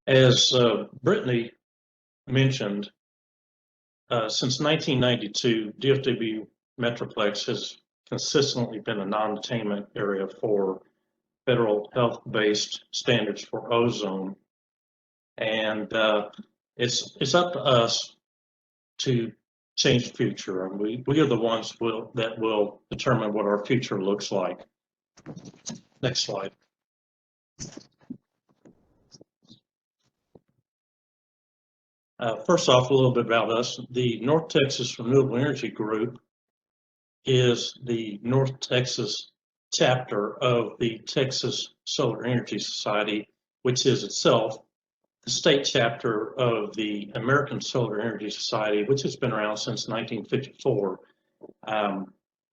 As Brittany mentioned, since 1992, DFW Metroplex has consistently been a non-attainment area for federal health-based standards for ozone, and it's up to us to change the future, and we are the ones that will determine what our future looks like. Next slide. First off, a little bit about us. The North Texas Renewable Energy Group is the North Texas chapter of the Texas Solar Energy Society, which is itself the state chapter of the American Solar Energy Society, which has been around since 1954.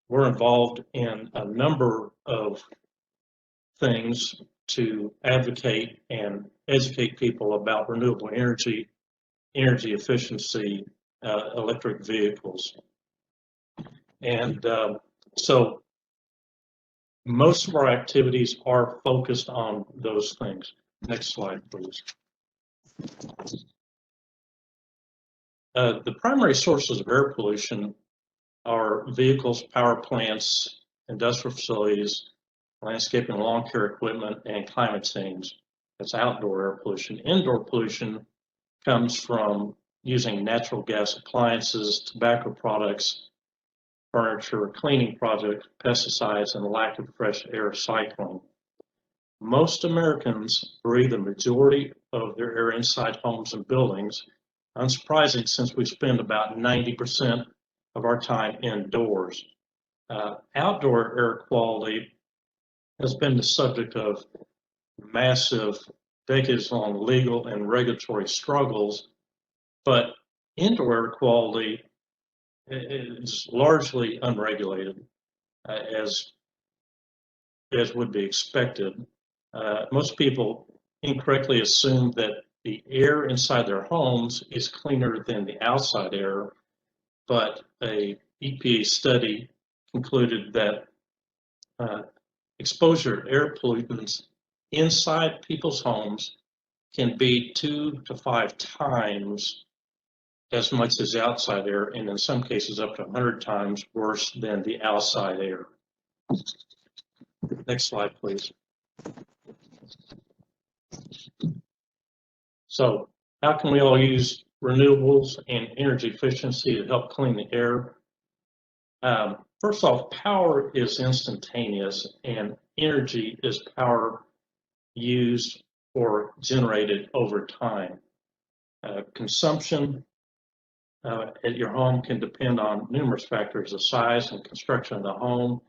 We're involved in a number of things to advocate and educate people about renewable energy efficiency, electric vehicles. And so most of our activities are focused on those things. Next slide, please. The primary sources of air pollution are vehicles, power plants, industrial facilities, landscaping and lawn care equipment, and climate change. That's outdoor air pollution. Indoor pollution comes from using natural gas appliances, tobacco products, furniture, cleaning projects, pesticides, and the lack of fresh air cycling. Most Americans breathe the majority of their air inside homes and buildings. Unsurprising, since we spend about 90% of our time indoors. Outdoor air quality has been the subject of massive, decades-long legal and regulatory struggles, but indoor air quality is largely unregulated, as would be expected. Most people incorrectly assume that the air inside their homes is cleaner than the outside air, but a EPA study concluded that exposure to air pollutants inside people's homes can be 2 to 5 times as much as outside air, and in some cases up to 100 times worse than the outside air. Next slide, please. So how can we all use renewables and energy efficiency to help clean the air? First off, power is instantaneous, and energy is power used or generated over time. Consumption at your home can depend on numerous factors: the size and construction of the home,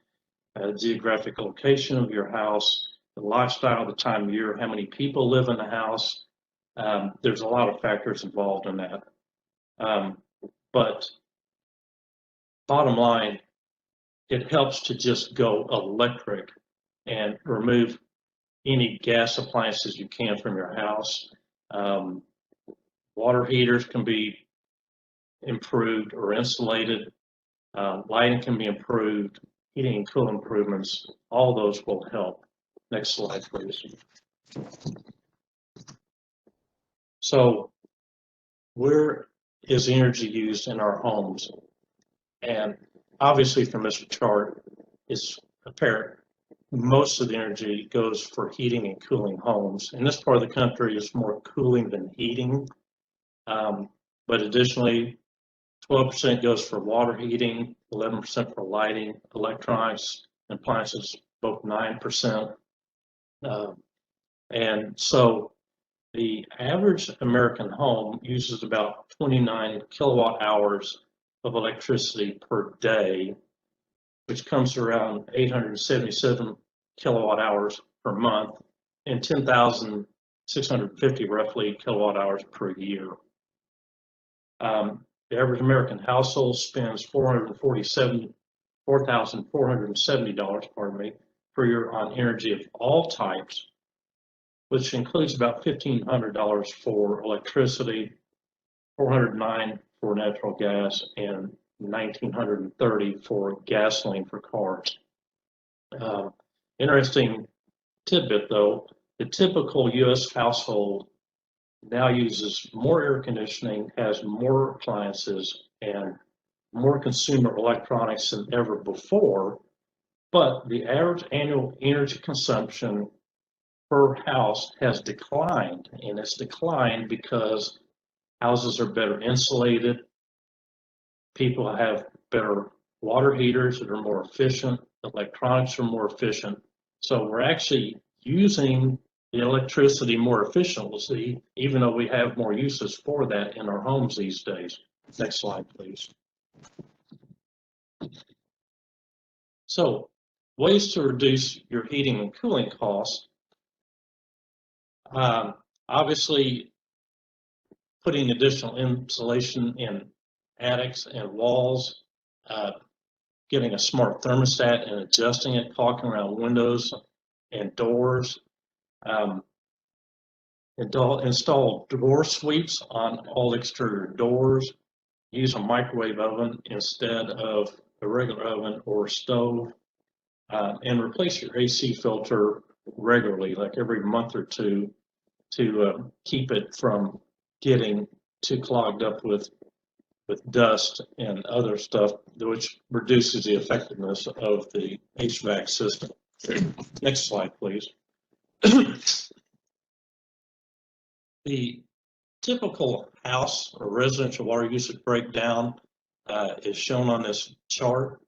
geographic location of your house, the lifestyle, the time of year, how many people live in the house. There's a lot of factors involved in that. But bottom line, it helps to just go electric and remove any gas appliances you can from your house. Water heaters can be improved or insulated. Lighting can be improved. Heating and cooling improvements, all those will help. Next slide, please. So where is energy used in our homes? And obviously from this chart, it's apparent most of the energy goes for heating and cooling homes. In this part of the country, it's more cooling than heating. But additionally, 12% goes for water heating, 11% for lighting, electronics, and appliances, both 9%. And so the average American home uses about 29 kilowatt hours of electricity per day, which comes around 877 kilowatt hours per month and 10,650 roughly kilowatt hours per year. The average American household spends $4,470, pardon me, per year on energy of all types, which includes about $1,500 for electricity, $409 for natural gas, and $1,930 for gasoline for cars. Interesting tidbit though, the typical U.S. household now uses more air conditioning, has more appliances, and more consumer electronics than ever before, but the average annual energy consumption per house has declined, and it's declined because houses are better insulated, people have better water heaters that are more efficient, electronics are more efficient, so we're actually using the electricity more efficiently, even though we have more uses for that in our homes these days. Next slide, please. So, ways to reduce your heating and cooling costs. Obviously, putting additional insulation in attics and walls, getting a smart thermostat and adjusting it, caulking around windows and doors. Install door sweeps on all exterior doors. Use a microwave oven instead of a regular oven or stove. And replace your AC filter regularly, like every month or two, to keep it from getting too clogged up with dust and other stuff, which reduces the effectiveness of the HVAC system. Next slide, please. The typical house or residential water usage breakdown is shown on this chart.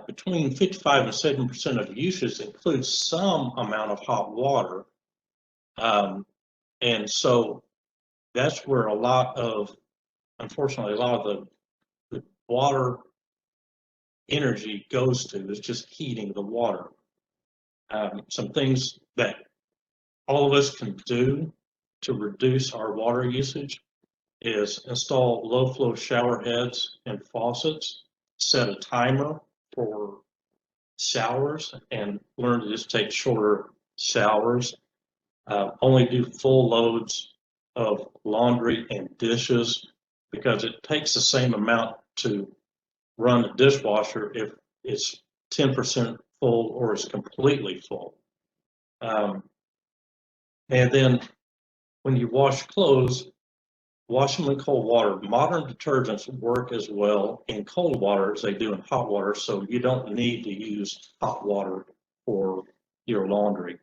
Between 55 and 7% of usage includes some amount of hot water. And so that's where unfortunately, a lot of the water energy goes to is just heating the water. Some things that all of us can do to reduce our water usage is install low flow shower heads and faucets, set a timer for showers, and learn to just take shorter showers. Only do full loads of laundry and dishes, because it takes the same amount to run the dishwasher if it's 10% full or it's completely full. And then when you wash clothes, wash them in cold water. Modern detergents work as well in cold water as they do in hot water, so you don't need to use hot water for your laundry.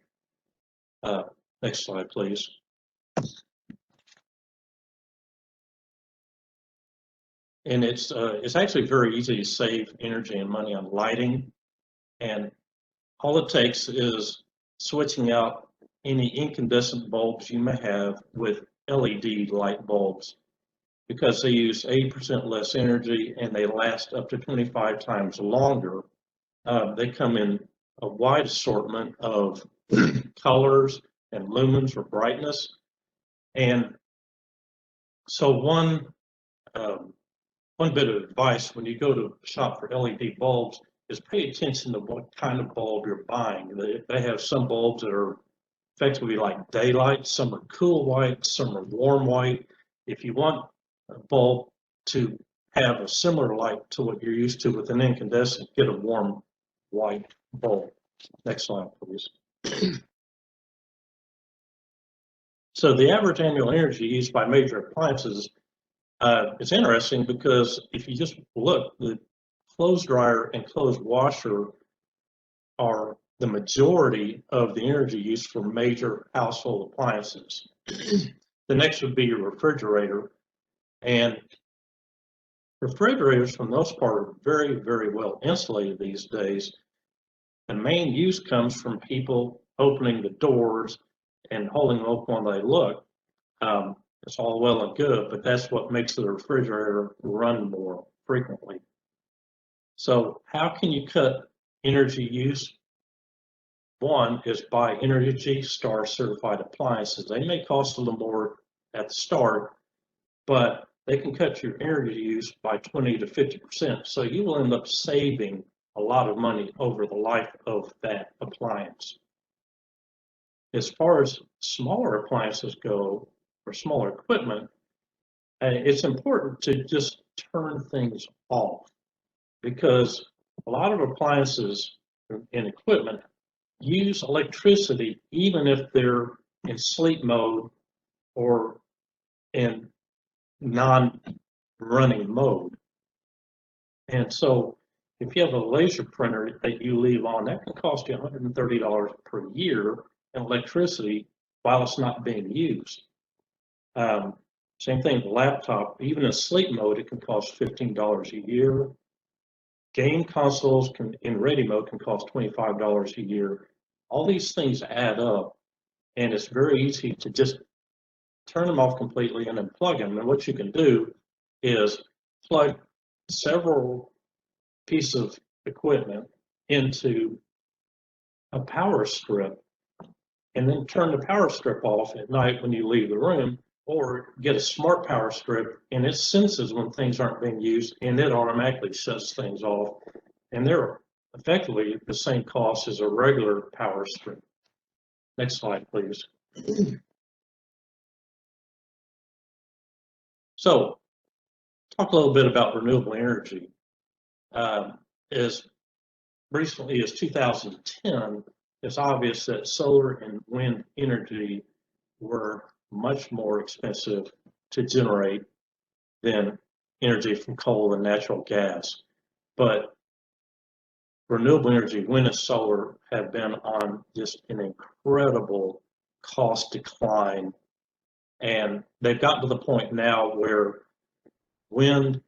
Next slide, please. And it's actually very easy to save energy and money on lighting, and all it takes is switching out any incandescent bulbs you may have with LED light bulbs, because they use 80% less energy and they last up to 25 times longer. They come in a wide assortment of colors and lumens or brightness. And so one bit of advice when you go to shop for LED bulbs is pay attention to what kind of bulb you're buying. They have some bulbs that are effectively like daylight, some are cool white, some are warm white. If you want a bulb to have a similar light to what you're used to with an incandescent, get a warm white bulb. Next slide, please. So the average annual energy used by major appliances is interesting, because if you just look, the clothes dryer and clothes washer are the majority of the energy used for major household appliances. The next would be your refrigerator, and refrigerators for the most part are very, very well insulated these days. The main use comes from people opening the doors and holding them open while they look. It's all well and good, but that's what makes the refrigerator run more frequently. So how can you cut energy use? One is buy Energy Star certified appliances. They may cost a little more at the start, but they can cut your energy use by 20 to 50%. So you will end up saving a lot of money over the life of that appliance. As far as smaller appliances go, or smaller equipment, it's important to just turn things off, because a lot of appliances and equipment use electricity even if they're in sleep mode or in non-running mode. And so if you have a laser printer that you leave on, that can cost you $130 per year in electricity while it's not being used. Same thing with the laptop, even in sleep mode, it can cost $15 a year. Game consoles in ready mode can cost $25 a year. All these things add up, and it's very easy to just turn them off completely and then plug them. And what you can do is plug several pieces of equipment into a power strip and then turn the power strip off at night when you leave the room, or get a smart power strip and it senses when things aren't being used and it automatically shuts things off. And they're effectively the same cost as a regular power strip. Next slide, please. So, talk a little bit about renewable energy. As recently as 2010, it's obvious that solar and wind energy were much more expensive to generate than energy from coal and natural gas. But renewable energy, wind and solar, have been on just an incredible cost decline. And they've gotten to the point now where wind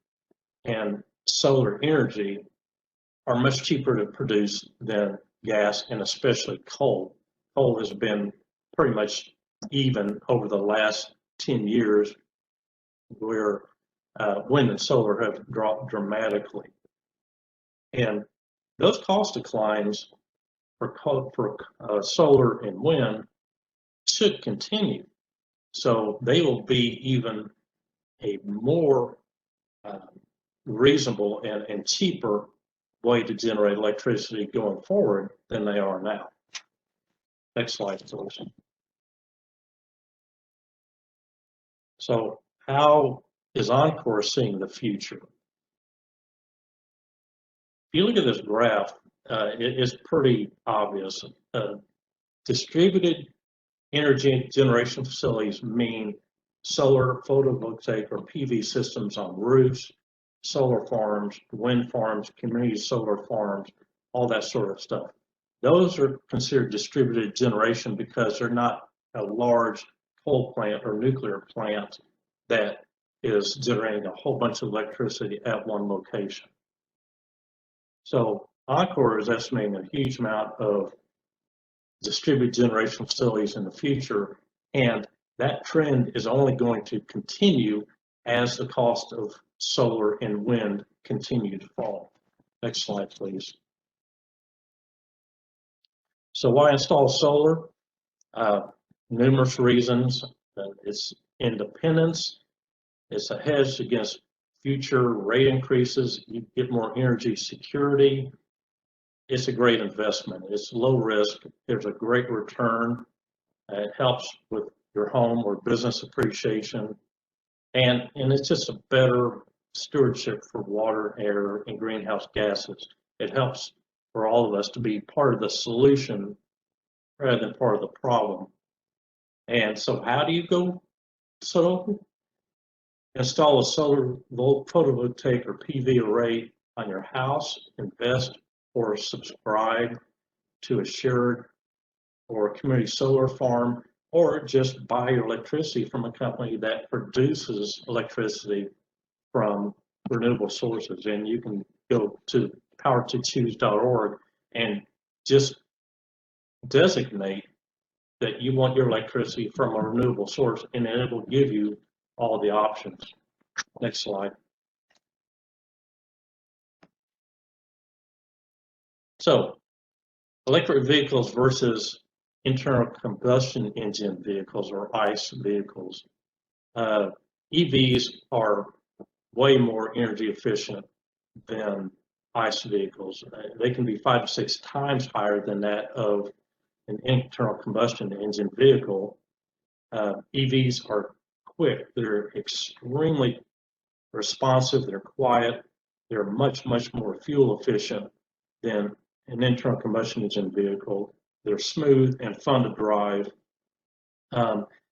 and solar energy are much cheaper to produce than gas, and especially coal. Coal has been pretty much even over the last 10 years, where wind and solar have dropped dramatically. And those cost declines for solar and wind should continue. So they will be even a more reasonable and cheaper way to generate electricity going forward than they are now. Next slide, please. So how is Encore seeing the future? If you look at this graph, it is pretty obvious. Distributed energy generation facilities mean solar, photovoltaic, or PV systems on roofs, solar farms, wind farms, community solar farms, all that sort of stuff. Those are considered distributed generation because they're not a large coal plant or nuclear plant that is generating a whole bunch of electricity at one location. So Encore is estimating a huge amount of distributed generation facilities in the future, and that trend is only going to continue as the cost of solar and wind continue to fall. Next slide, please. So why install solar? Numerous reasons. It's independence. It's a hedge against future rate increases. You get more energy security. It's a great investment. It's low risk. There's a great return. It helps with your home or business appreciation. And it's just a better stewardship for water, air, and greenhouse gases. It helps for all of us to be part of the solution rather than part of the problem. And so how do you go solar? Install a solar photovoltaic or PV array on your house, invest or subscribe to a shared or a community solar farm, or just buy your electricity from a company that produces electricity from renewable sources. And you can go to powertochoose.org and just designate that you want your electricity from a renewable source, and then it will give you all the options. Next slide. So, electric vehicles versus internal combustion engine vehicles, or ICE vehicles. EVs are way more energy efficient than ICE vehicles. They can be 5 to 6 times higher than that of an internal combustion engine vehicle. EVs are quick. They're extremely responsive. They're quiet. They're much, much more fuel efficient than an internal combustion engine vehicle. They're smooth and fun to drive.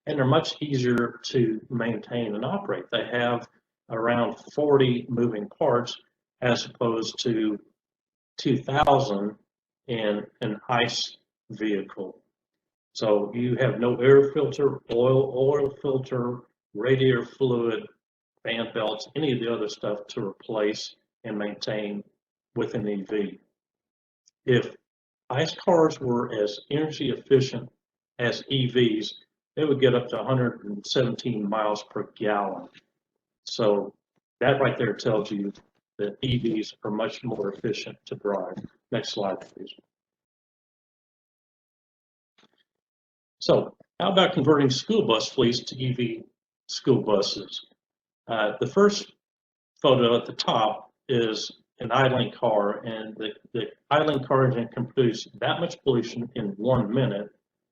and they're much easier to maintain and operate. They have around 40 moving parts as opposed to 2,000 in an ICE vehicle. So you have no air filter, oil filter, radiator fluid, fan belts, any of the other stuff to replace and maintain with an EV. If ICE cars were as energy efficient as EVs, they would get up to 117 miles per gallon. So that right there tells you that EVs are much more efficient to drive. Next slide, please. So how about converting school bus fleets to EV school buses? The first photo at the top is an idling car, and the idling car engine can produce that much pollution in 1 minute.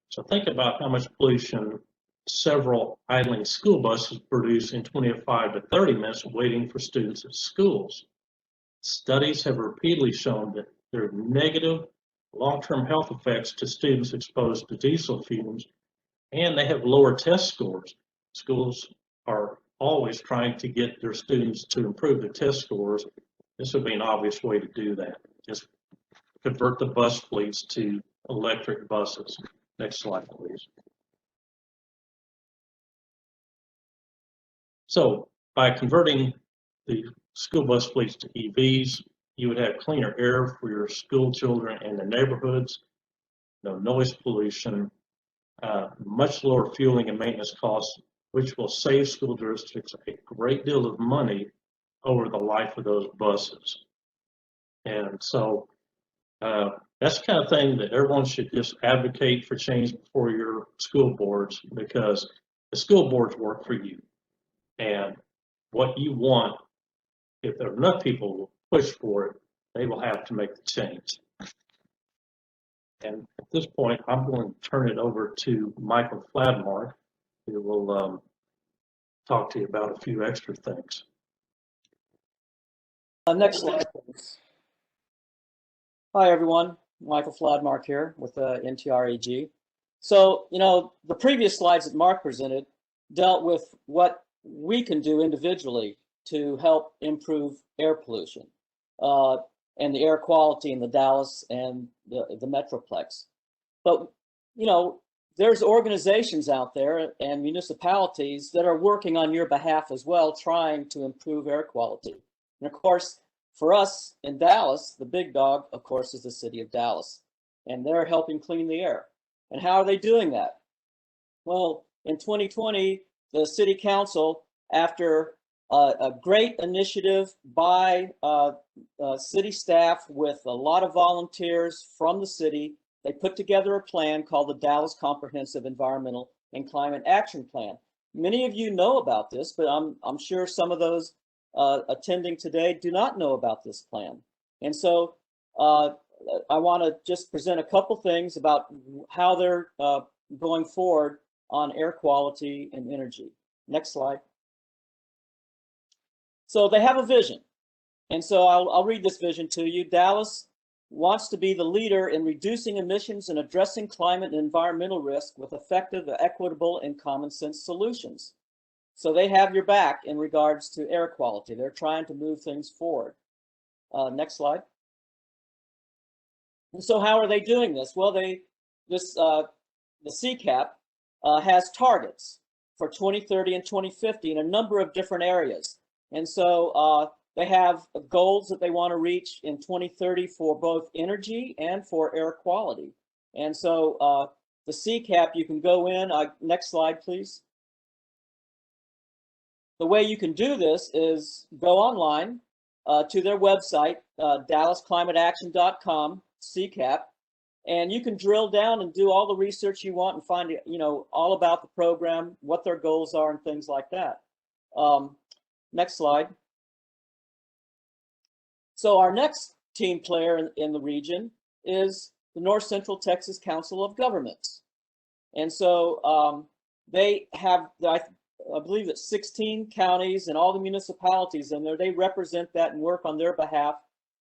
So think about how much pollution several idling school buses produce in 25 to 30 minutes waiting for students at schools. Studies have repeatedly shown that there are negative long-term health effects to students exposed to diesel fumes, and they have lower test scores. Schools are always trying to get their students to improve their test scores. This would be an obvious way to do that. Just convert the bus fleets to electric buses. Next slide, please. So by converting the school bus fleets to EVs, you would have cleaner air for your school children and the neighborhoods, no noise pollution, much lower fueling and maintenance costs, which will save school districts a great deal of money over the life of those buses. And so that's the kind of thing that everyone should just advocate for change before your school boards, because the school boards work for you. And what you want, if there are enough people who push for it, they will have to make the change. And at this point, I'm going to turn it over to Michael Fladmark, who will talk to you about a few extra things. Next slide, please. Hi, everyone. Michael Fladmark here with NTREG. So, the previous slides that Mark presented dealt with what we can do individually to help improve air pollution and the air quality in the Dallas and the Metroplex. But, there's organizations out there and municipalities that are working on your behalf as well, trying to improve air quality. And of course, for us in Dallas, the big dog, of course, is the city of Dallas, and they're helping clean the air. And how are they doing that? Well, in 2020, the city council, after a great initiative by city staff with a lot of volunteers from the city, they put together a plan called the Dallas Comprehensive Environmental and Climate Action Plan. Many of you know about this, but I'm sure some of those attending today do not know about this plan. And so I want to just present a couple things about how they're going forward on air quality and energy. Next slide. So they have a vision. And so I'll read this vision to you. Dallas wants to be the leader in reducing emissions and addressing climate and environmental risk with effective, equitable, and common sense solutions. So they have your back in regards to air quality. They're trying to move things forward. Next slide. And so how are they doing this? Well, the CCAP has targets for 2030 and 2050 in a number of different areas. And so they have goals that they want to reach in 2030 for both energy and for air quality. And so the CCAP, you can go in, next slide, please. The way you can do this is go online to their website, dallasclimateaction.com, CCAP, and you can drill down and do all the research you want and find, all about the program, what their goals are, and things like that. Next slide. So our next team player in the region is the North Central Texas Council of Governments. And so they have, I believe it's 16 counties and all the municipalities in there. They represent that and work on their behalf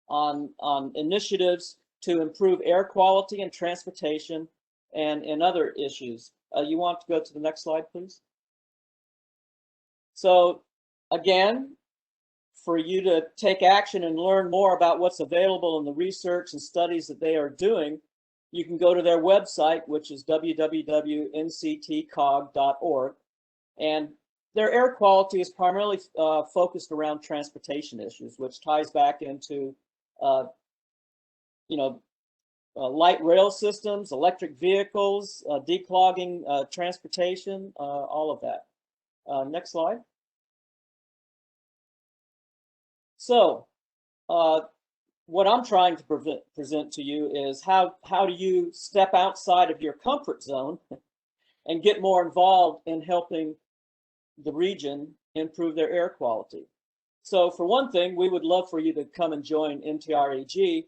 on initiatives to improve air quality and transportation and other issues. You want to go to the next slide, please? So again, for you to take action and learn more about what's available in the research and studies that they are doing, you can go to their website, which is www.nctcog.org. And their air quality is primarily focused around transportation issues, which ties back into, light rail systems, electric vehicles, declogging transportation, all of that. Next slide. So what I'm trying to present to you is how do you step outside of your comfort zone and get more involved in helping the region improve their air quality. So for one thing, we would love for you to come and join NTREG.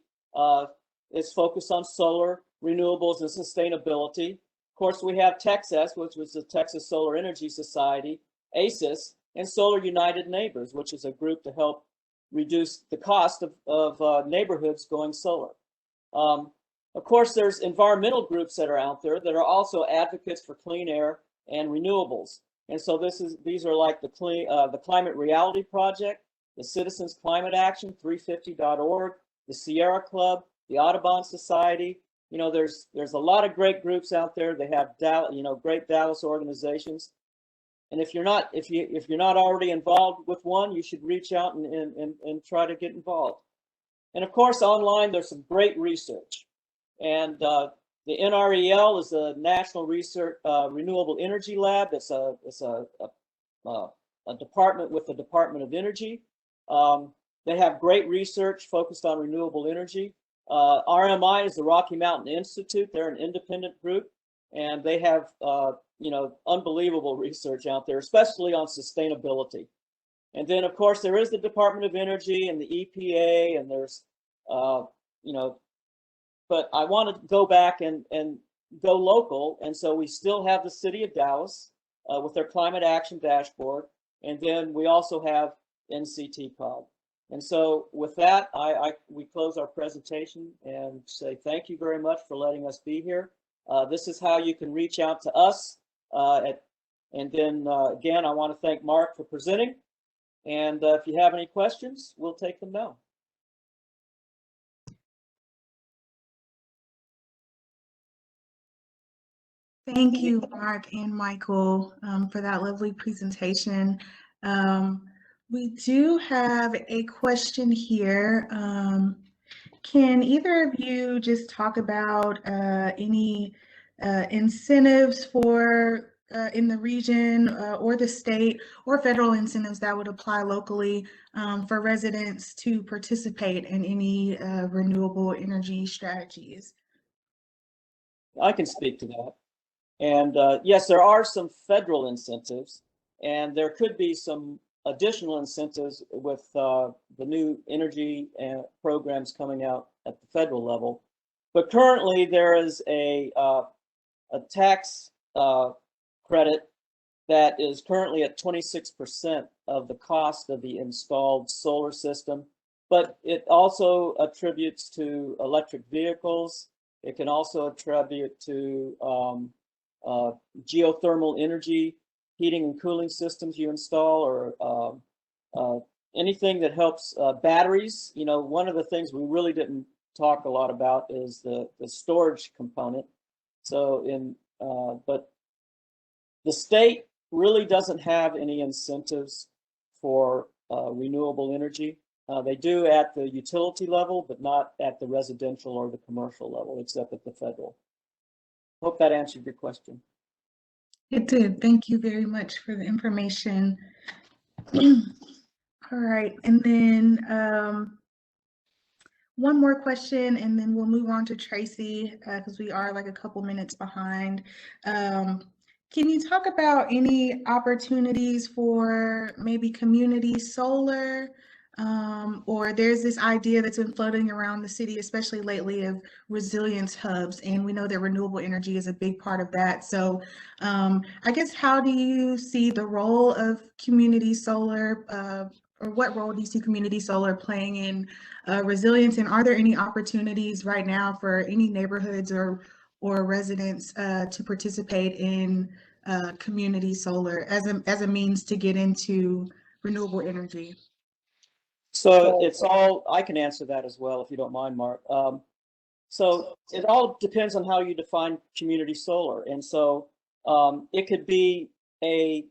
It's focused on solar, renewables, and sustainability. Of course, we have Texas, which was the Texas Solar Energy Society, ACES, and Solar United Neighbors, which is a group to help reduce the cost of neighborhoods going solar. Of course, there's environmental groups that are out there that are also advocates for clean air and renewables. And so these are like the Climate Reality Project, the Citizens Climate Action, 350.org, the Sierra Club, the Audubon Society. There's a lot of great groups out there. They have great Dallas organizations. And if you're not already involved with one, you should reach out and try to get involved. And of course, online there's some great research. And the NREL is a National Research Renewable Energy Lab. It's a department with the Department of Energy. They have great research focused on renewable energy. RMI is the Rocky Mountain Institute. They're an independent group, and they have unbelievable research out there, especially on sustainability. And then, of course, there is the Department of Energy and the EPA, and there's but I want to go back and go local. And so we still have the city of Dallas with their climate action dashboard. And then we also have NCTCOG. And so with that, we close our presentation and say thank you very much for letting us be here. This is how you can reach out to us. And then again, I want to thank Mark for presenting. And if you have any questions, we'll take them now. Thank you, Mark and Michael, for that lovely presentation. We do have a question here. Can either of you just talk about any incentives for in the region or the state or federal incentives that would apply locally for residents to participate in any renewable energy strategies? I can speak to that. And yes, there are some federal incentives, and there could be some additional incentives with the new energy programs coming out at the federal level. But currently, there is a tax credit that is currently at 26% of the cost of the installed solar system. But it also attributes to electric vehicles. It can also attribute to geothermal energy, heating and cooling systems you install, or anything that helps batteries. One of the things we really didn't talk a lot about is the storage component. So but the state really doesn't have any incentives for renewable energy. They do at the utility level, but not at the residential or the commercial level, except at the federal. Hope that answered your question. It did. Thank you very much for the information. All right, and then one more question, and then we'll move on to Tracy because we are like a couple minutes behind. Can you talk about any opportunities for maybe community solar? Or there's this idea that's been floating around the city, especially lately, of resilience hubs, and we know that renewable energy is a big part of that. So I guess, how do you see the role of community solar, or what role do you see community solar playing in resilience, and are there any opportunities right now for any neighborhoods or or residents to participate in community solar as a means to get into renewable energy? So it's all, I can answer that as well, if you don't mind, Mark. So it all depends on how you define community solar. And so it could be a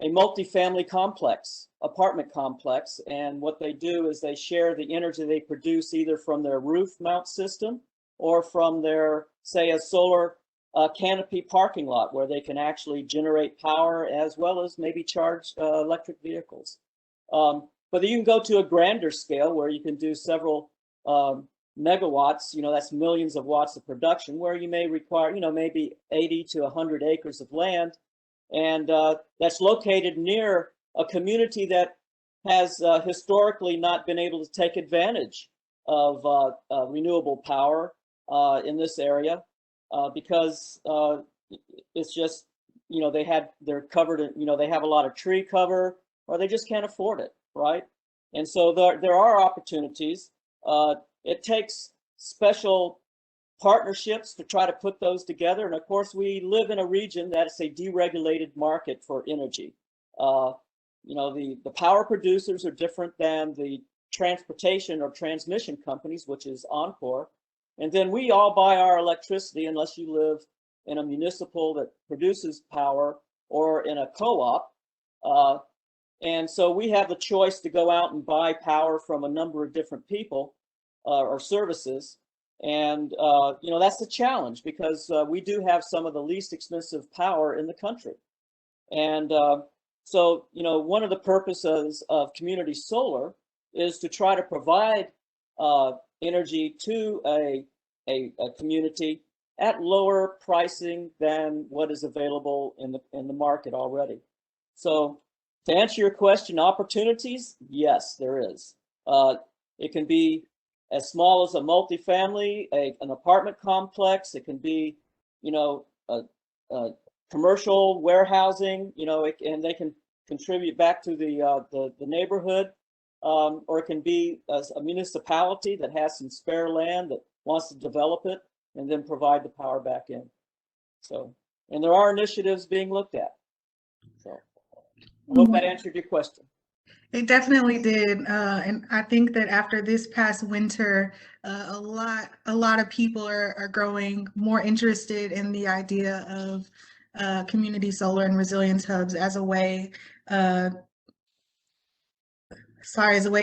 multifamily complex, apartment complex. And what they do is they share the energy they produce either from their roof mount system or from their, say, a solar canopy parking lot where they can actually generate power as well as maybe charge electric vehicles. But you can go to a grander scale where you can do several megawatts, that's millions of watts of production, where you may require, maybe 80 to 100 acres of land. And that's located near a community that has historically not been able to take advantage of renewable power in this area because it's just, they're covered in, they have a lot of tree cover or they just can't afford it, right? And so there are opportunities. It takes special partnerships to try to put those together. And of course, we live in a region that is a deregulated market for energy. The power producers are different than the transportation or transmission companies, which is Encore. And then we all buy our electricity unless you live in a municipal that produces power or in a co-op. And so we have the choice to go out and buy power from a number of different people or services. And, that's the challenge because we do have some of the least expensive power in the country. And so, one of the purposes of community solar is to try to provide energy to a community at lower pricing than what is available in the market already. So to answer your question, opportunities, yes, there is. It can be as small as a multifamily, an apartment complex. It can be, a commercial warehousing, and they can contribute back to the neighborhood. Or it can be a municipality that has some spare land that wants to develop it and then provide the power back in. So, and there are initiatives being looked at. So I hope that answered your question. It definitely did, and I think that after this past winter, a lot of people are growing more interested in the idea of community solar and resilience hubs as a way,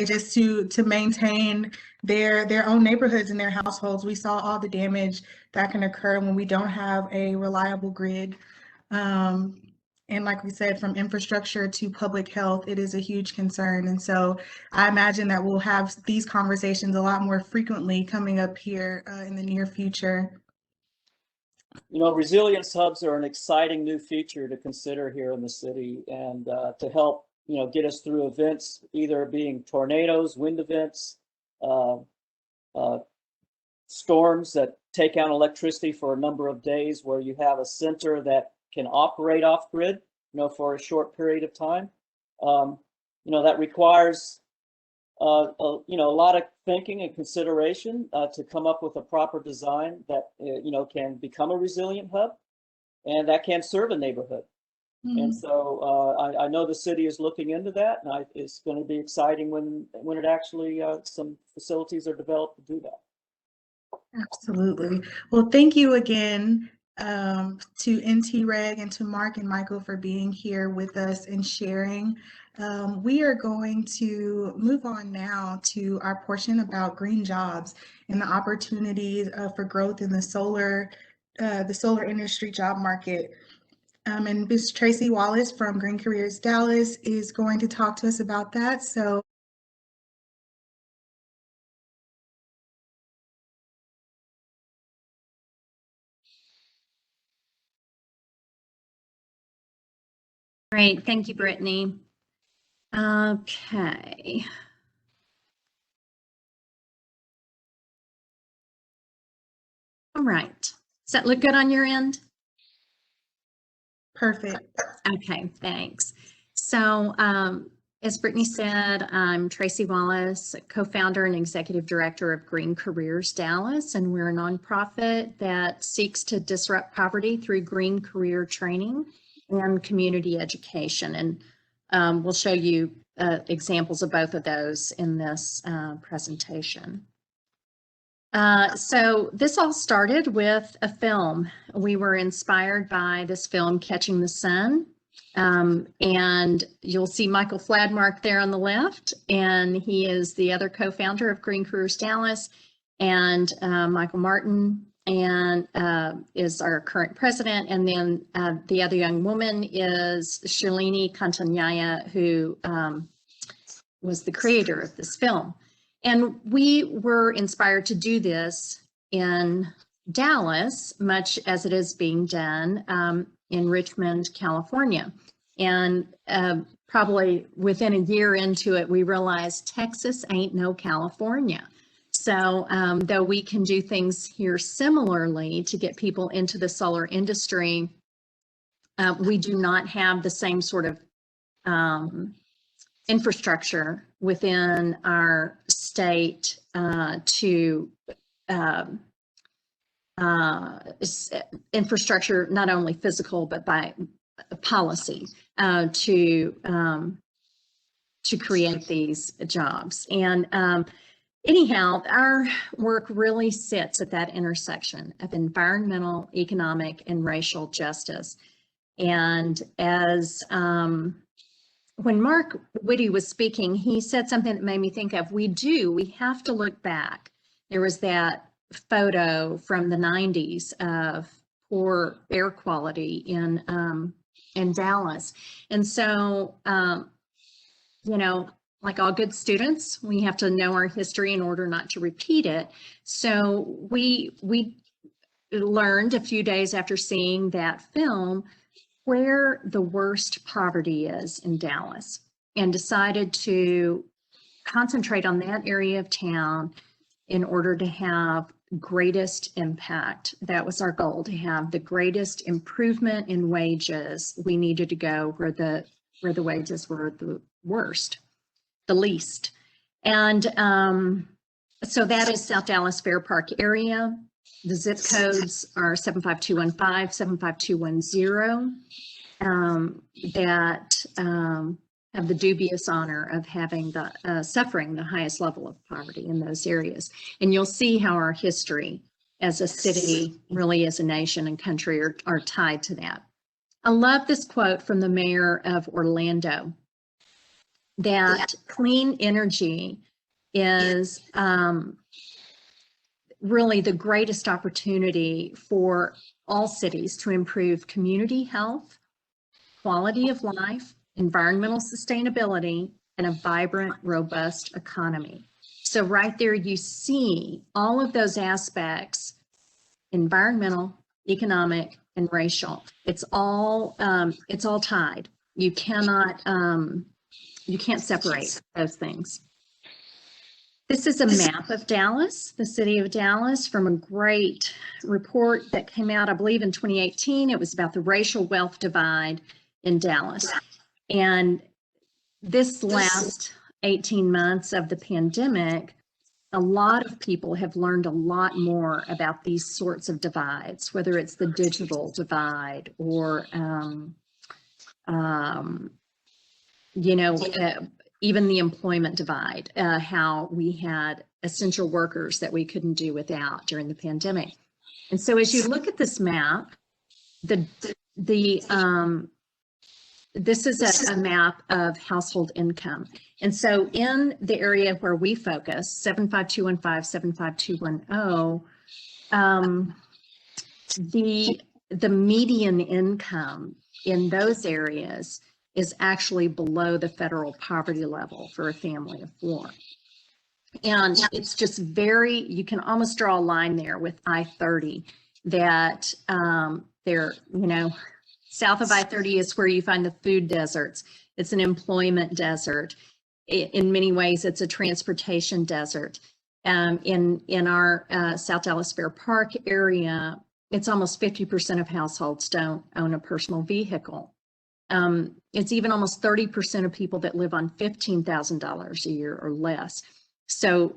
just to maintain their own neighborhoods and their households. We saw all the damage that can occur when we don't have a reliable grid. And like we said, from infrastructure to public health, it is a huge concern. And so I imagine that we'll have these conversations a lot more frequently coming up here in the near future. Resilience hubs are an exciting new feature to consider here in the city and to help, get us through events, either being tornadoes, wind events, storms that take out electricity for a number of days, where you have a center that can operate off grid, for a short period of time. That requires, a lot of thinking and consideration to come up with a proper design that, can become a resilient hub and that can serve a neighborhood. Mm-hmm. And so I know the city is looking into that, and it's going to be exciting when it actually, some facilities are developed to do that. Absolutely. Well, thank you again to NTREG and to Mark and Michael for being here with us and sharing. We are going to move on now to our portion about green jobs and the opportunities for growth in the solar industry job market. And Ms. Tracy Wallace from Green Careers Dallas is going to talk to us about that. So. Great, thank you, Brittany. Okay. All right, does that look good on your end? Perfect. Okay, thanks. So As Brittany said, I'm Tracy Wallace, co-founder and executive director of Green Careers Dallas, and we're a nonprofit that seeks to disrupt poverty through green career training and community education. And we'll show you examples of both of those in this presentation. So this all started with a film. We were inspired by this film, Catching the Sun. And you'll see Michael Fladmark there on the left, and he is the other co-founder of Green Careers Dallas, and Michael Martin and is our current president. And then the other young woman is Shalini Kantanyaya, who was the creator of this film. And we were inspired to do this in Dallas, much as it is being done in Richmond, California. And probably within a year into it, we realized Texas ain't no California. So though we can do things here similarly to get people into the solar industry, we do not have the same sort of infrastructure within our state to infrastructure, not only physical, but by policy to create these jobs. And anyhow, our work really sits at that intersection of environmental, economic, and racial justice. And as when Mark Witte was speaking, he said something that made me think of, we have to look back. There was that photo from the 90s of poor air quality in Dallas. And so, you know, like all good students, we have to know our history in order not to repeat it. So we learned a few days after seeing that film where the worst poverty is in Dallas, and decided to concentrate on that area of town in order to have greatest impact. That was our goal, to have the greatest improvement in wages. We needed to go where the wages were the worst, the least. And so that is South Dallas Fair Park area. The zip codes are 75215, 75210, that have the dubious honor of having the suffering the highest level of poverty in those areas. And you'll see how our history as a city, really as a nation and country, are tied to that. I love this quote from the mayor of Orlando, that clean energy is really the greatest opportunity for all cities to improve community health, quality of life, environmental sustainability, and a vibrant, robust economy. So right there you see all of those aspects: environmental, economic, and racial. It's all tied. You can't separate those things. This is a map of Dallas, the city of Dallas, from a great report that came out, I believe, in 2018. It was about the racial wealth divide in Dallas. And this last 18 months of the pandemic, a lot of people have learned a lot more about these sorts of divides, whether it's the digital divide or, you know, even the employment divide, how we had essential workers that we couldn't do without during the pandemic. And so as you look at this map, this is a map of household income. And so in the area where we focus, 75215, 75210, the median income in those areas is actually below the federal poverty level for a family of four. And it's just you can almost draw a line there with I-30 that there, you know, south of I-30 is where you find the food deserts. It's an employment desert. In many ways, it's a transportation desert. In our South Dallas Fair Park area, it's almost 50% of households don't own a personal vehicle. It's even almost 30% of people that live on $15,000 a year or less. So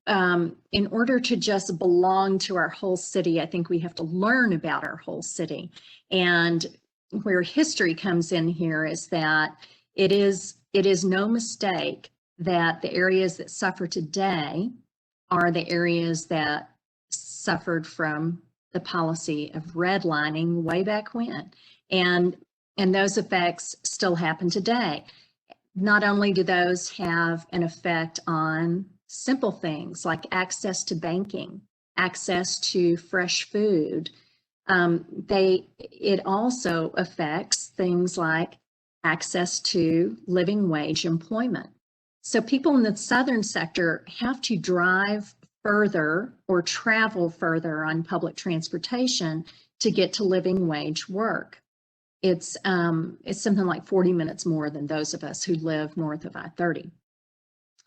in order to just belong to our whole city, I think we have to learn about our whole city. And where history comes in here is that it is no mistake that the areas that suffer today are the areas that suffered from the policy of redlining way back when. And those effects still happen today. Not only do those have an effect on simple things like access to banking, access to fresh food, it also affects things like access to living wage employment. So people in the southern sector have to drive further or travel further on public transportation to get to living wage work. It's something like 40 minutes more than those of us who live north of I-30.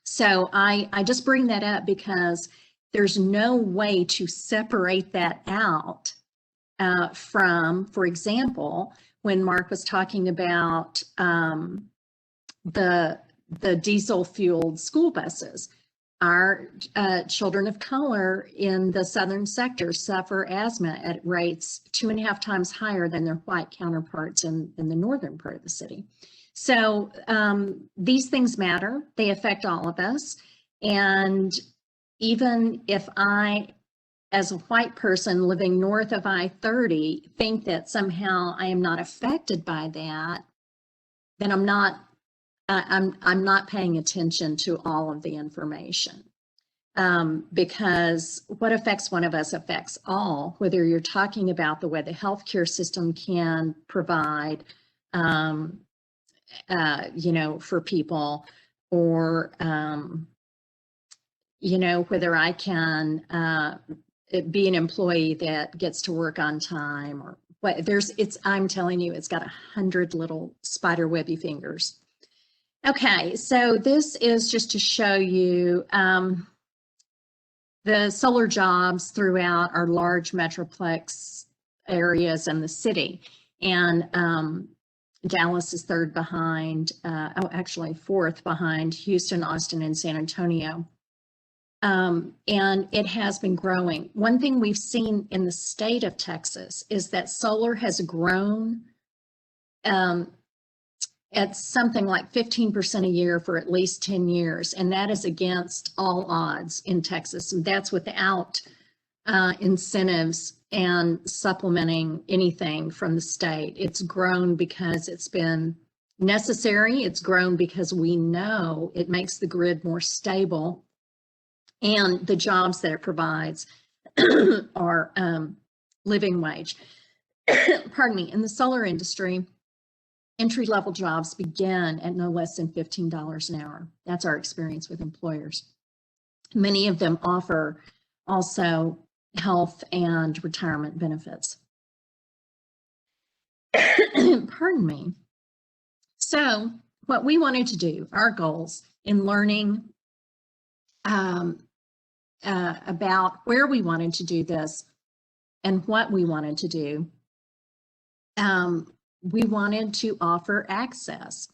So I just bring that up because there's no way to separate that out from, for example, when Mark was talking about the diesel-fueled school buses. Our children of color in the southern sector suffer asthma at rates 2.5 times higher than their white counterparts in the northern part of the city. So these things matter. They affect all of us. And even if I, as a white person living north of I-30, think that somehow I am not affected by that, then I'm not paying attention to all of the information, because what affects one of us affects all, whether you're talking about the way the healthcare system can provide, for people, or, whether I can be an employee that gets to work on time, or what I'm telling you, it's got 100 little spider webby fingers. Okay, so this is just to show you the solar jobs throughout our large metroplex areas in the city. And Dallas is third behind, actually fourth behind Houston, Austin, and San Antonio. And it has been growing. One thing we've seen in the state of Texas is that solar has grown at something like 15% a year for at least 10 years. And that is against all odds in Texas. And that's without incentives and supplementing anything from the state. It's grown because it's been necessary. It's grown because we know it makes the grid more stable. And the jobs that it provides are living wage. Pardon me, in the solar industry, entry-level jobs begin at no less than $15 an hour. That's our experience with employers. Many of them offer also health and retirement benefits. Pardon me. So what we wanted to do, our goals in learning about where we wanted to do this and what we wanted to do, we wanted to offer access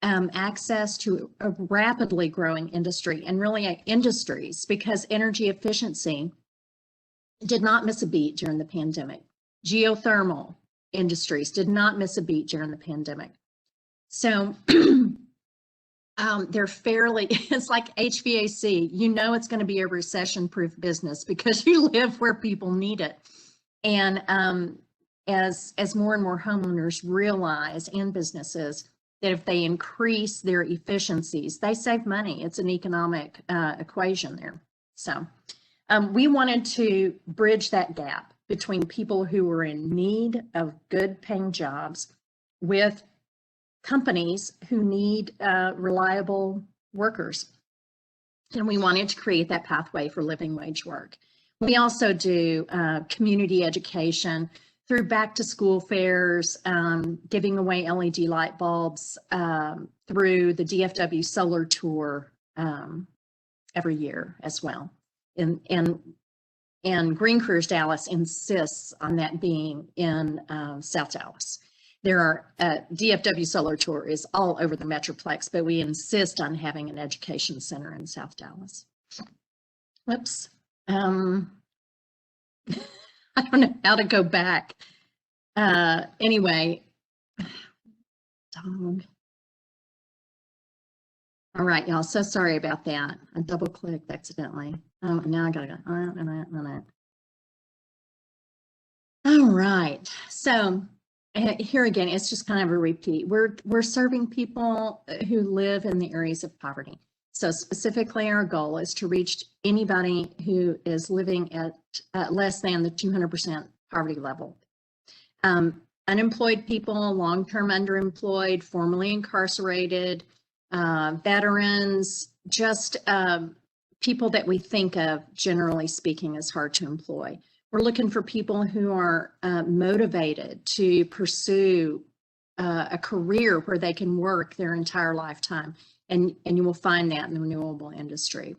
to a rapidly growing industry, and really industries, because energy efficiency did not miss a beat during the pandemic. Geothermal industries did not miss a beat during the pandemic. So they're fairly, it's like HVAC, it's going to be a recession-proof business because you live where people need it. And as more and more homeowners realize, and businesses, that if they increase their efficiencies, they save money. It's an economic equation there. So we wanted to bridge that gap between people who were in need of good paying jobs with companies who need reliable workers. And we wanted to create that pathway for living wage work. We also do community education through back to school fairs, giving away LED light bulbs, through the DFW Solar Tour every year as well. And Green Careers Dallas insists on that being in South Dallas. there are, DFW Solar Tour is all over the Metroplex, but we insist on having an education center in South Dallas. Whoops. I don't know how to go back. Anyway, dog. All right, y'all, so sorry about that. I double clicked accidentally. Oh, now I gotta go. All right, so here again, it's just kind of a repeat. We're serving people who live in the areas of poverty. So specifically, our goal is to reach anybody who is living at less than the 200% poverty level. Unemployed people, long-term underemployed, formerly incarcerated, veterans, just people that we think of, generally speaking, as hard to employ. We're looking for people who are motivated to pursue a career where they can work their entire lifetime. And you will find that in the renewable industry.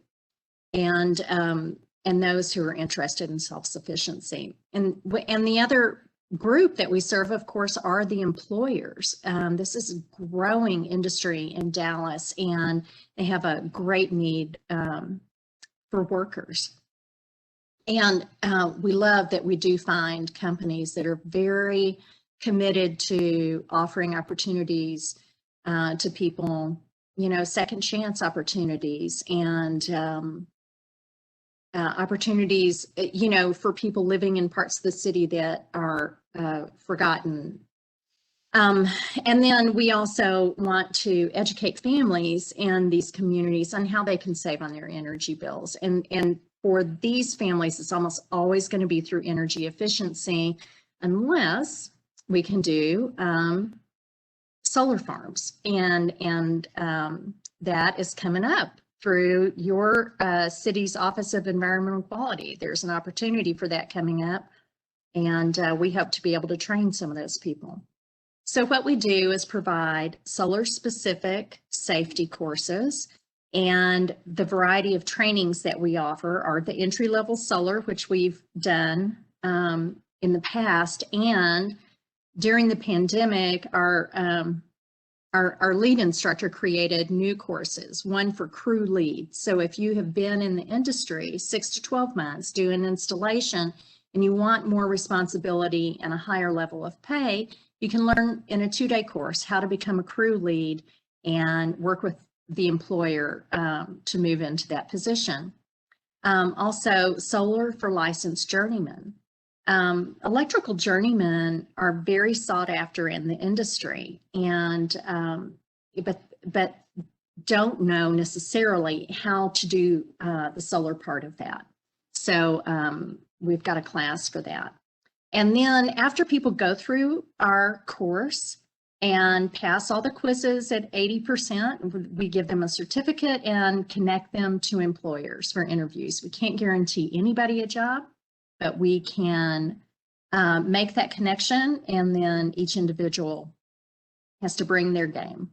And those who are interested in self-sufficiency. And the other group that we serve, of course, are the employers. This is a growing industry in Dallas, and they have a great need for workers. And we love that we do find companies that are very committed to offering opportunities to people, you know, second chance opportunities and opportunities, you know, for people living in parts of the city that are forgotten. And then we also want to educate families in these communities on how they can save on their energy bills. And for these families, it's almost always going to be through energy efficiency, unless we can do solar farms. And that is coming up through your city's Office of Environmental Quality. There's an opportunity for that coming up, and we hope to be able to train some of those people. So what we do is provide solar-specific safety courses, and the variety of trainings that we offer are the entry-level solar, which we've done in the past, and during the pandemic, our lead instructor created new courses, one for crew lead. So if you have been in the industry 6 to 12 months doing installation and you want more responsibility and a higher level of pay, you can learn in a 2-day course how to become a crew lead and work with the employer to move into that position. Also, solar for licensed journeymen. Electrical journeymen are very sought after in the industry, and but don't know necessarily how to do the solar part of that. So we've got a class for that. And then after people go through our course and pass all the quizzes at 80%, we give them a certificate and connect them to employers for interviews. We can't guarantee anybody a job, but we can make that connection, and then each individual has to bring their game.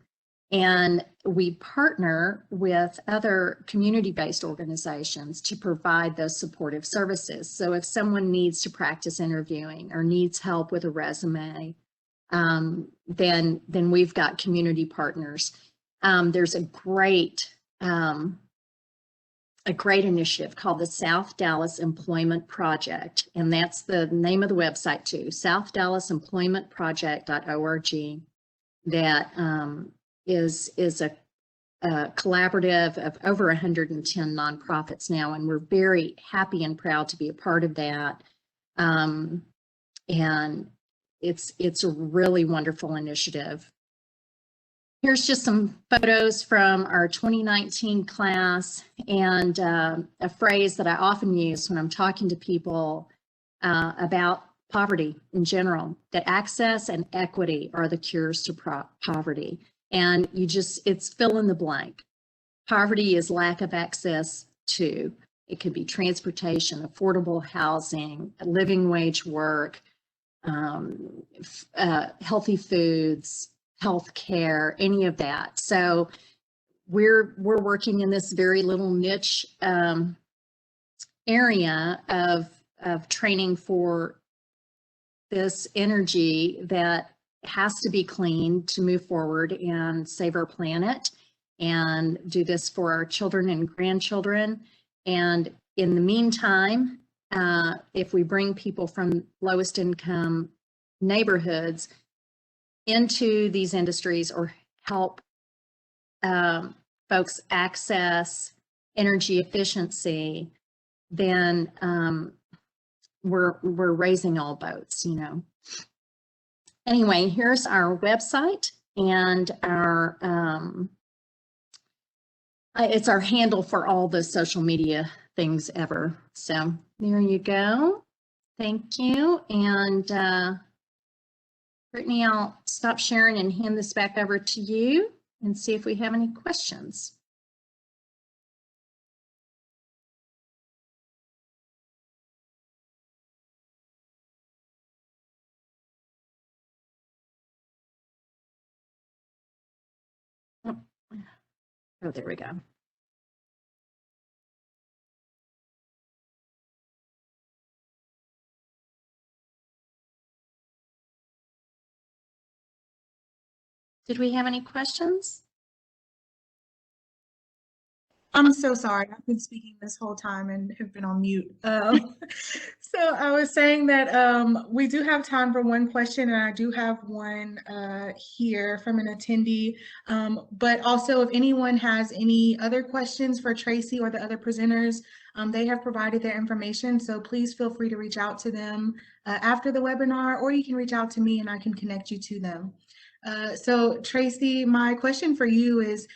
And we partner with other community-based organizations to provide those supportive services. So if someone needs to practice interviewing or needs help with a resume, then we've got community partners. There's a great initiative called the South Dallas Employment Project, and that's the name of the website too, southdallasemploymentproject.org, that is a collaborative of over 110 nonprofits now, and we're very happy and proud to be a part of that. And it's a really wonderful initiative. Here's just some photos from our 2019 class, and a phrase that I often use when I'm talking to people about poverty in general, that access and equity are the cures to poverty. And it's fill in the blank. Poverty is lack of access to. It could be transportation, affordable housing, living wage work, healthy foods, health care, any of that. So we're working in this very little niche area of training for this energy that has to be clean to move forward and save our planet and do this for our children and grandchildren. And in the meantime, if we bring people from lowest income neighborhoods into these industries or help folks access energy efficiency, then we're raising all boats, you know. Anyway, here's our website and our it's our handle for all the social media things ever. So there you go. Thank you. And Brittany, I'll stop sharing and hand this back over to you and see if we have any questions. Oh, there we go. Did we have any questions? I'm so sorry. I've been speaking this whole time and have been on mute. So I was saying that we do have time for one question, and I do have one here from an attendee. But also, if anyone has any other questions for Tracy or the other presenters, they have provided their information. So please feel free to reach out to them after the webinar, or you can reach out to me and I can connect you to them. So Tracy, my question for you is,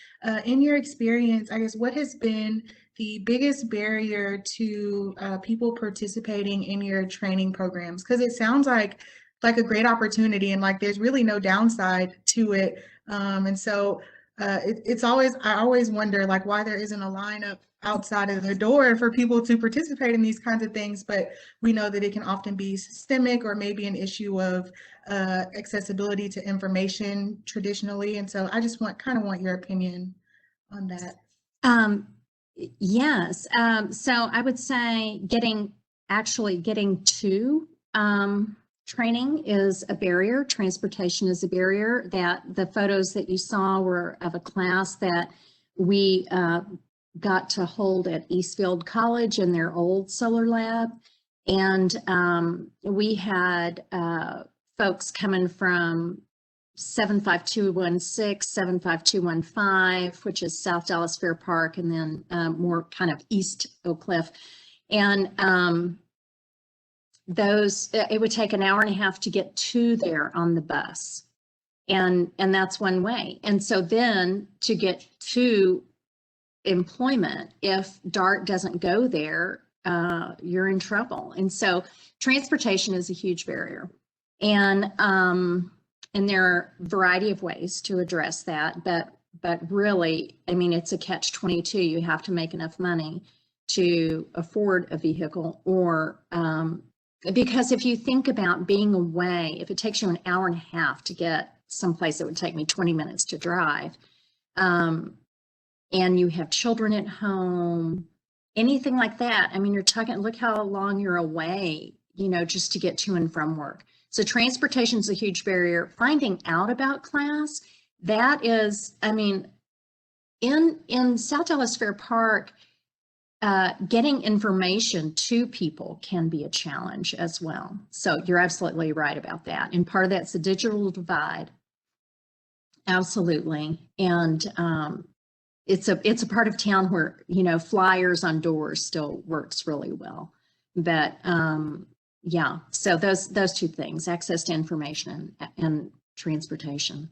in your experience, I guess, what has been the biggest barrier to people participating in your training programs? Because it sounds like a great opportunity, and like there's really no downside to it. And so I always wonder like why there isn't a lineup outside of the door for people to participate in these kinds of things, but we know that it can often be systemic or maybe an issue of accessibility to information traditionally. And so I just kind of want your opinion on that. Yes. So I would say getting to training is a barrier. Transportation is a barrier. That the photos that you saw were of a class that we got to hold at Eastfield College in their old solar lab. And we had folks coming from 75216, 75215, which is South Dallas Fair Park, and then more kind of East Oak Cliff. And it would take an hour and a half to get to there on the bus. And that's one way. And so then to get to employment, if DART doesn't go there, you're in trouble. And so transportation is a huge barrier. And there are a variety of ways to address that, but really, I mean, it's a catch-22. You have to make enough money to afford a vehicle, or because if you think about being away, if it takes you an hour and a half to get someplace that would take me 20 minutes to drive, and you have children at home, anything like that, I mean, you're talking, look how long you're away, you know, just to get to and from work. So transportation is a huge barrier. Finding out about class, that is, I mean, in South Dallas Fair Park, getting information to people can be a challenge as well. So you're absolutely right about that. And part of that's the digital divide. Absolutely. And it's a part of town where, you know, flyers on doors still works really well. But yeah, so those two things, access to information and transportation.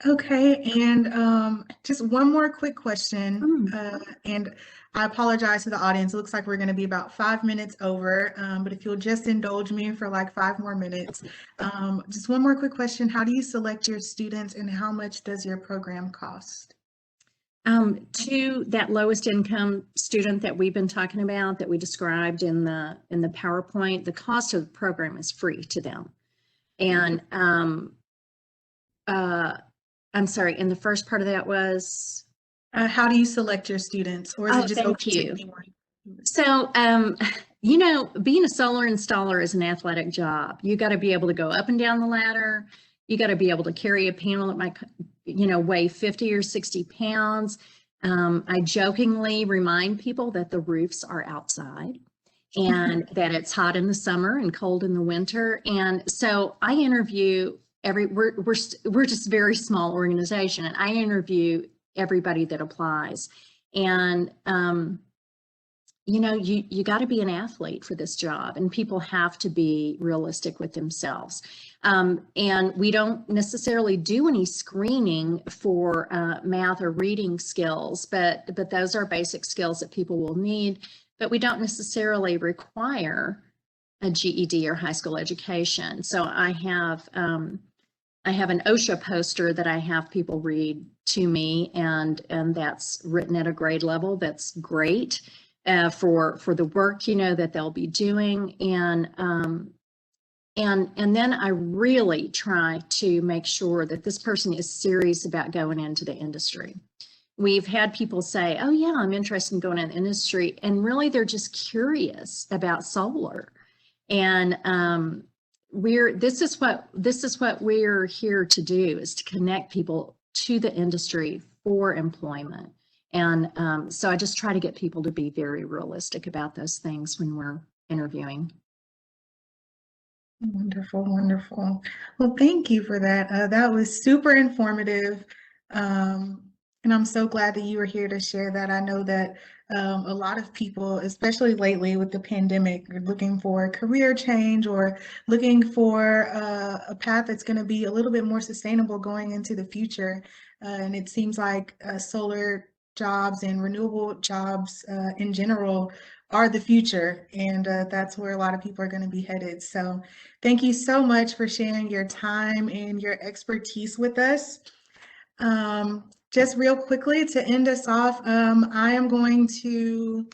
Okay, and just one more quick question, and I apologize to the audience. It looks like we're going to be about 5 minutes over, but if you'll just indulge me for like 5 more minutes. Just one more quick question. How do you select your students, and how much does your program cost? To that lowest income student that we've been talking about, that we described in the PowerPoint, the cost of the program is free to them. And I'm sorry, and the first part of that was? How do you select your students, or is it just open to anyone? So you know, being a solar installer is an athletic job. You got to be able to go up and down the ladder. You got to be able to carry a panel that might, you know, weigh 50 or 60 pounds. I jokingly remind people that the roofs are outside and that it's hot in the summer and cold in the winter. And so I interview we're just a very small organization, and I interview everybody that applies. And, you know, you got to be an athlete for this job, and people have to be realistic with themselves. And we don't necessarily do any screening for math or reading skills, but those are basic skills that people will need. But we don't necessarily require a GED or high school education. So I have an OSHA poster that I have people read to me, and that's written at a grade level. That's great for the work, you know, that they'll be doing. And then I really try to make sure that this person is serious about going into the industry. We've had people say, oh yeah, I'm interested in going in the industry, and really they're just curious about solar. And this is what we're here to do, is to connect people to the industry for employment. And so I just try to get people to be very realistic about those things when we're interviewing. Wonderful, wonderful. Well, thank you for that. That was super informative. And I'm so glad that you were here to share that. I know that a lot of people, especially lately with the pandemic, are looking for a career change or looking for a path that's going to be a little bit more sustainable going into the future. And it seems like solar jobs and renewable jobs in general are the future, and that's where a lot of people are going to be headed. So thank you so much for sharing your time and your expertise with us. Just real quickly to end us off, I am going to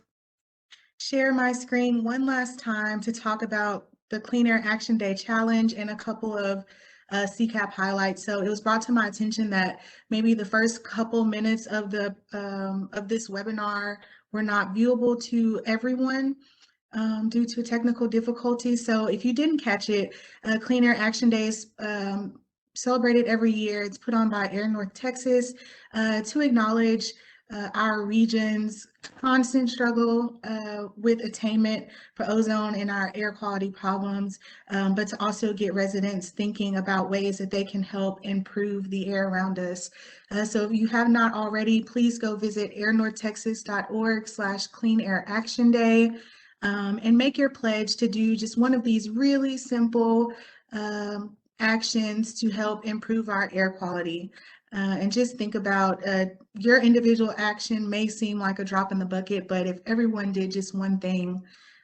share my screen one last time to talk about the Clean Air Action Day Challenge and a couple of CCAP highlights. So it was brought to my attention that maybe the first couple minutes of this webinar were not viewable to everyone due to technical difficulties. So if you didn't catch it, Clean Air Action Day is celebrated every year. It's put on by Air North Texas to acknowledge our region's constant struggle with attainment for ozone and our air quality problems, but to also get residents thinking about ways that they can help improve the air around us. So if you have not already, please go visit airnorthtexas.org/Clean Air Action Day and make your pledge to do just one of these really simple actions to help improve our air quality. And just think about your individual action may seem like a drop in the bucket, but if everyone did just one thing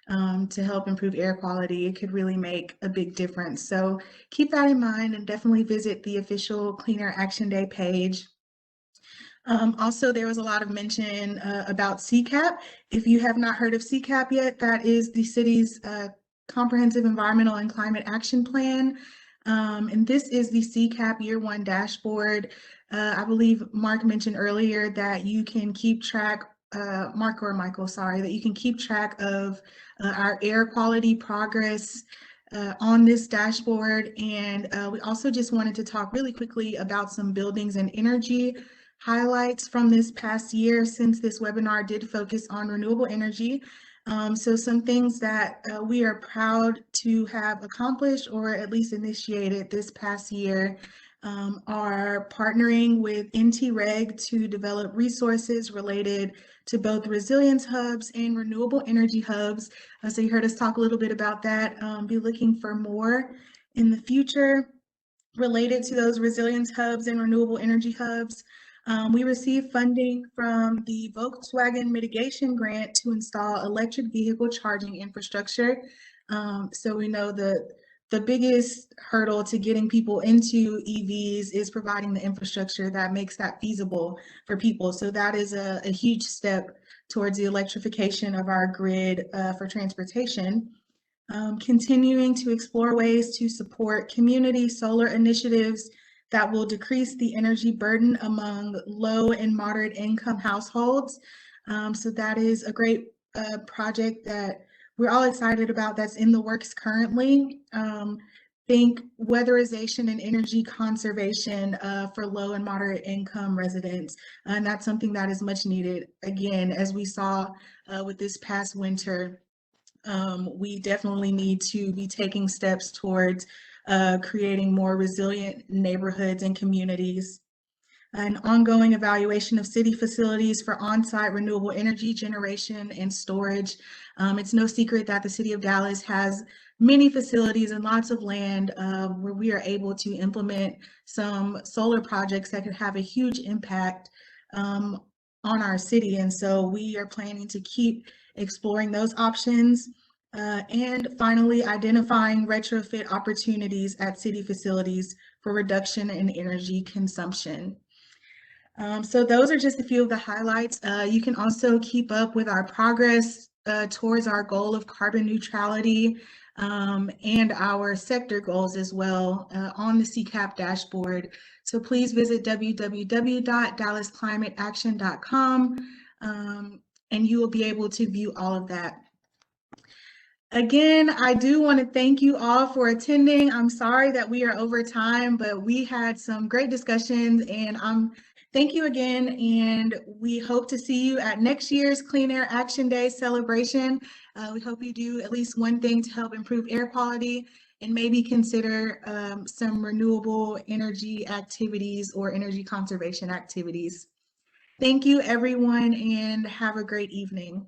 to help improve air quality, it could really make a big difference. So keep that in mind and definitely visit the official Clean Air Action Day page. Also, there was a lot of mention about CCAP. If you have not heard of CCAP yet, that is the city's Comprehensive Environmental and Climate Action Plan. And this is the CCAP Year 1 dashboard. I believe Mark mentioned earlier that you can keep track, that you can keep track of our air quality progress on this dashboard. And we also just wanted to talk really quickly about some buildings and energy highlights from this past year, since this webinar did focus on renewable energy. So some things that we are proud to have accomplished or at least initiated this past year are partnering with NTREG to develop resources related to both resilience hubs and renewable energy hubs. So you heard us talk a little bit about that. Be looking for more in the future related to those resilience hubs and renewable energy hubs. We received funding from the Volkswagen mitigation grant to install electric vehicle charging infrastructure. So we know the biggest hurdle to getting people into EVs is providing the infrastructure that makes that feasible for people. So that is a huge step towards the electrification of our grid for transportation. Continuing to explore ways to support community solar initiatives that will decrease the energy burden among low and moderate income households. So that is a great project that we're all excited about that's in the works currently. Think weatherization and energy conservation for low and moderate income residents. And that's something that is much needed. Again, as we saw with this past winter, we definitely need to be taking steps towards creating more resilient neighborhoods and communities. An ongoing evaluation of city facilities for on-site renewable energy generation and storage. It's no secret that the city of Dallas has many facilities and lots of land where we are able to implement some solar projects that could have a huge impact on our city. And so we are planning to keep exploring those options. And finally, identifying retrofit opportunities at city facilities for reduction in energy consumption. So those are just a few of the highlights. You can also keep up with our progress towards our goal of carbon neutrality and our sector goals as well on the CCAP dashboard. So please visit www.dallasclimateaction.com and you will be able to view all of that. Again, I do want to thank you all for attending. I'm sorry that we are over time, but we had some great discussions, and thank you again, and we hope to see you at next year's Clean Air Action Day celebration. We hope you do at least one thing to help improve air quality and maybe consider some renewable energy activities or energy conservation activities. Thank you, everyone, and have a great evening.